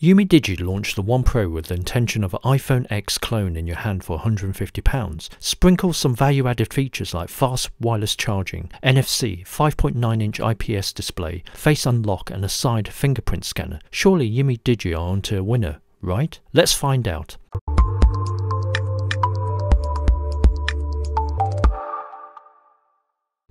UMIDIGI launched the One Pro with the intention of an iPhone X clone in your hand for £150. Sprinkle some value-added features like fast wireless charging, NFC, 5.9-inch IPS display, face unlock and a side fingerprint scanner. Surely UMIDIGI are onto a winner, right? Let's find out.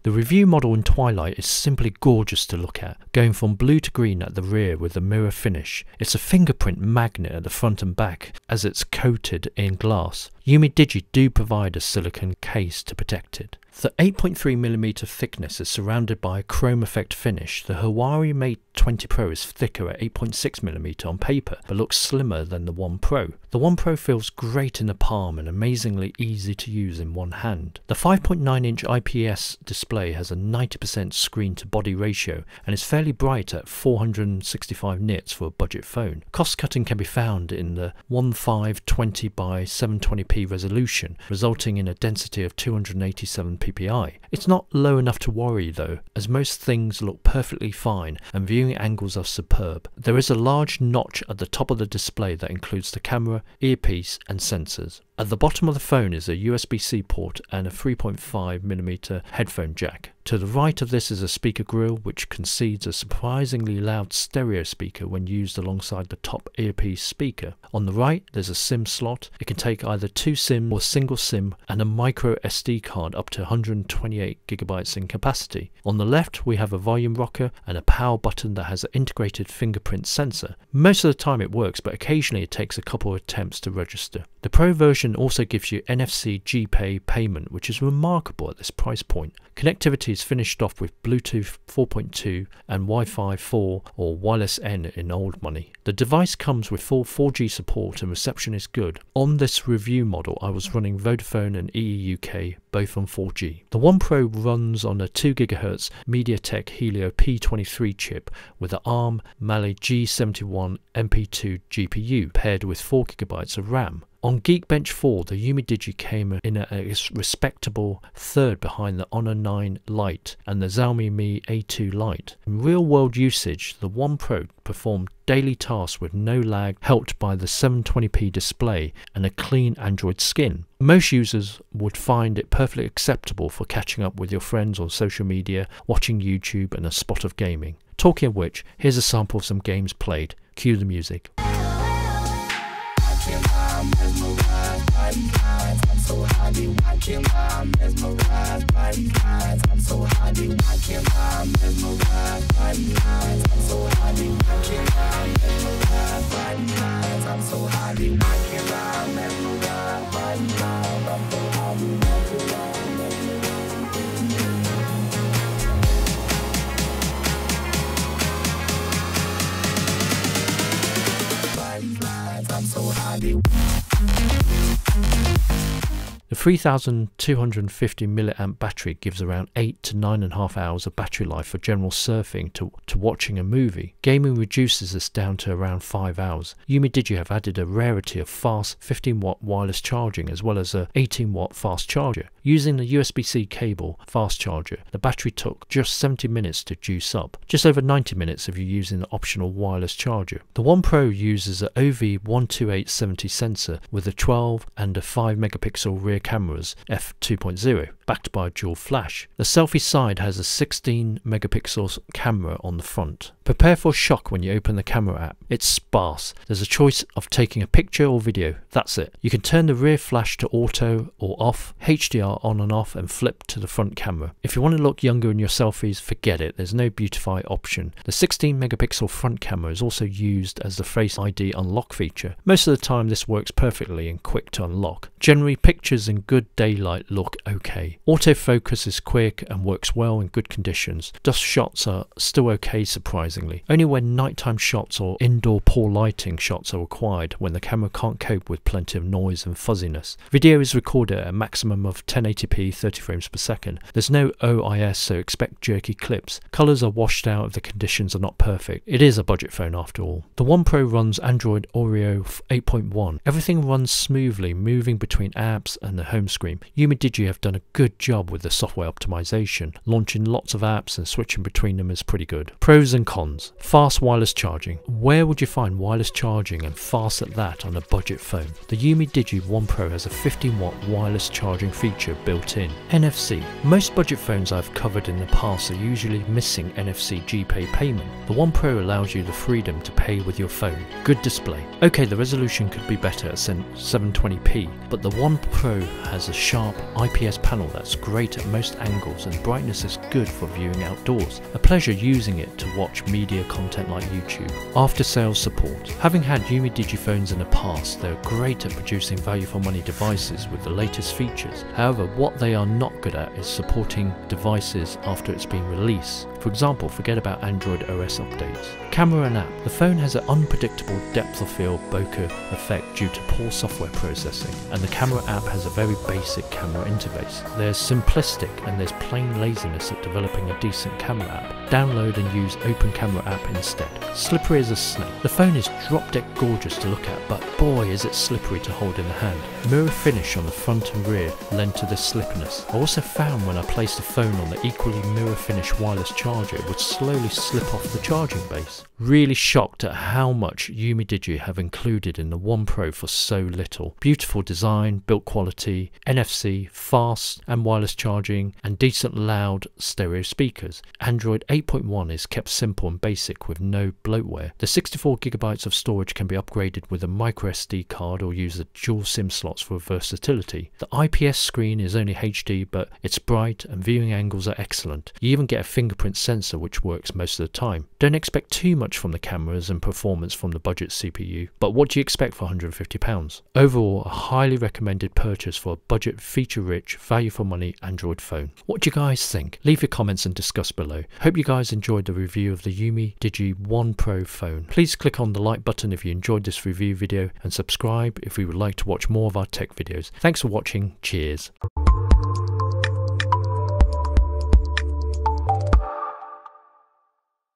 The review model in Twilight is simply gorgeous to look at, going from blue to green at the rear with a mirror finish. It's a fingerprint magnet at the front and back as it's coated in glass. UMIDIGI do provide a silicone case to protect it. The 8.3mm thickness is surrounded by a chrome effect finish. The Huawei Mate 20 Pro is thicker at 8.6mm on paper, but looks slimmer than the One Pro. The One Pro feels great in the palm and amazingly easy to use in one hand. The 5.9-inch IPS display has a 90% screen to body ratio and is fairly bright at 465 nits for a budget phone. Cost cutting can be found in the 1520 by 720p resolution, resulting in a density of 287 ppi. It's not low enough to worry though, as most things look perfectly fine and viewing angles are superb. There is a large notch at the top of the display that includes the camera, earpiece and sensors. At the bottom of the phone is a USB-C port and a 3.5mm headphone jack. To the right of this is a speaker grille which concedes a surprisingly loud stereo speaker when used alongside the top earpiece speaker. On the right there's a SIM slot. It can take either 2 SIM or single SIM and a micro SD card up to 128GB in capacity. On the left we have a volume rocker and a power button that has an integrated fingerprint sensor. Most of the time it works, but occasionally it takes a couple of attempts to register. The Pro version also gives you NFC GPay payment, which is remarkable at this price point. Connectivity is finished off with Bluetooth 4.2 and Wi-Fi 4 or Wireless N in old money. The device comes with full 4G support and reception is good. On this review model I was running Vodafone and EE UK, both on 4G. The One Pro runs on a 2GHz MediaTek Helio P23 chip with an ARM Mali G71 MP2 GPU paired with 4GB of RAM. On Geekbench 4, the UMIDIGI came in a respectable third behind the Honor 9 Lite and the Xiaomi Mi A2 Lite. In real-world usage, the One Pro performed daily tasks with no lag, helped by the 720p display and a clean Android skin. Most users would find it perfectly acceptable for catching up with your friends on social media, watching YouTube and a spot of gaming. Talking of which, here's a sample of some games played. Cue the music. I'm so happy watching I'm mesmerized by the eyes. I'm so happy watching I'm mesmerized by the eyes. I'm so happy watching I'm mesmerized by the eyes. I'm so happy watching I'm mesmerized by the eyes. I'm so happy watching I'm mesmerized. I'm so happy. The 3250 mAh battery gives around 8 to 9.5 hours of battery life for general surfing to watching a movie. Gaming reduces this down to around 5 hours. UMIDIGI have added a rarity of fast 15W wireless charging as well as a 18W fast charger. Using the USB-C cable fast charger, the battery took just 70 minutes to juice up, just over 90 minutes if you're using the optional wireless charger. The One Pro uses an OV12870 sensor with a 12 and a 5MP rear cameras f2.0, backed by a dual flash. The selfie side has a 16MP camera on the front. Prepare for shock when you open the camera app. It's sparse. There's a choice of taking a picture or video. That's it. You can turn the rear flash to auto or off, HDR on and off, and flip to the front camera. If you want to look younger in your selfies, forget it. There's no beautify option. The 16MP front camera is also used as the Face ID unlock feature. Most of the time this works perfectly and quick to unlock. Generally, pictures in good daylight look okay. Autofocus is quick and works well in good conditions. Dusk shots are still okay surprisingly. Only when nighttime shots or indoor poor lighting shots are required, when the camera can't cope with plenty of noise and fuzziness. Video is recorded at a maximum of 1080p 30 frames per second. There's no OIS, so expect jerky clips. Colours are washed out if the conditions are not perfect. It is a budget phone after all. The One Pro runs Android Oreo 8.1. Everything runs smoothly, moving between apps and the home screen. UMIDIGI have done a good job with the software optimization. Launching lots of apps and switching between them is pretty good. Pros and cons. Cons. Fast wireless charging. Where would you find wireless charging and fast at that on a budget phone? The UMIDIGI One Pro has a 15-watt wireless charging feature built in. NFC. Most budget phones I've covered in the past are usually missing NFC GPay payment. The One Pro allows you the freedom to pay with your phone. Good display. Okay, the resolution could be better at 720p, but the One Pro has a sharp IPS panel that's great at most angles and brightness is good for viewing outdoors. A pleasure using it to watch media content like YouTube. After sales support. Having had UMIDIGI phones in the past, they're great at producing value for money devices with the latest features. However, what they are not good at is supporting devices after it's been released. For example, forget about Android OS updates. Camera and app. The phone has an unpredictable depth of field bokeh effect due to poor software processing, and the camera app has a very basic camera interface. There's simplistic and there's plain laziness at developing a decent camera app. Download and use Open Camera app instead. Slippery as a snake. The phone is drop dead gorgeous to look at, but boy is it slippery to hold in the hand. Mirror finish on the front and rear lend to this slipperiness. I also found when I placed the phone on the equally mirror finish wireless charger, it would slowly slip off the charging base. Really shocked at how much UMIDIGI have included in the One Pro for so little. Beautiful design, built quality, NFC, fast and wireless charging, and decent loud stereo speakers. Android 8.1 is kept simple and basic with no bloatware. The 64GB of storage can be upgraded with a microSD card or use the dual SIM slots for versatility. The IPS screen is only HD, but it's bright and viewing angles are excellent. You even get a fingerprint sensor which works most of the time. Don't expect too much from the cameras and performance from the budget CPU, but what do you expect for £150? Overall, a highly recommended purchase for a budget, feature-rich, value for money Android phone. What do you guys think? Leave your comments and discuss below. Hope you guys enjoyed the review of the UMIDIGI One Pro phone. Please click on the like button if you enjoyed this review video and subscribe if you would like to watch more of our tech videos. Thanks for watching. Cheers.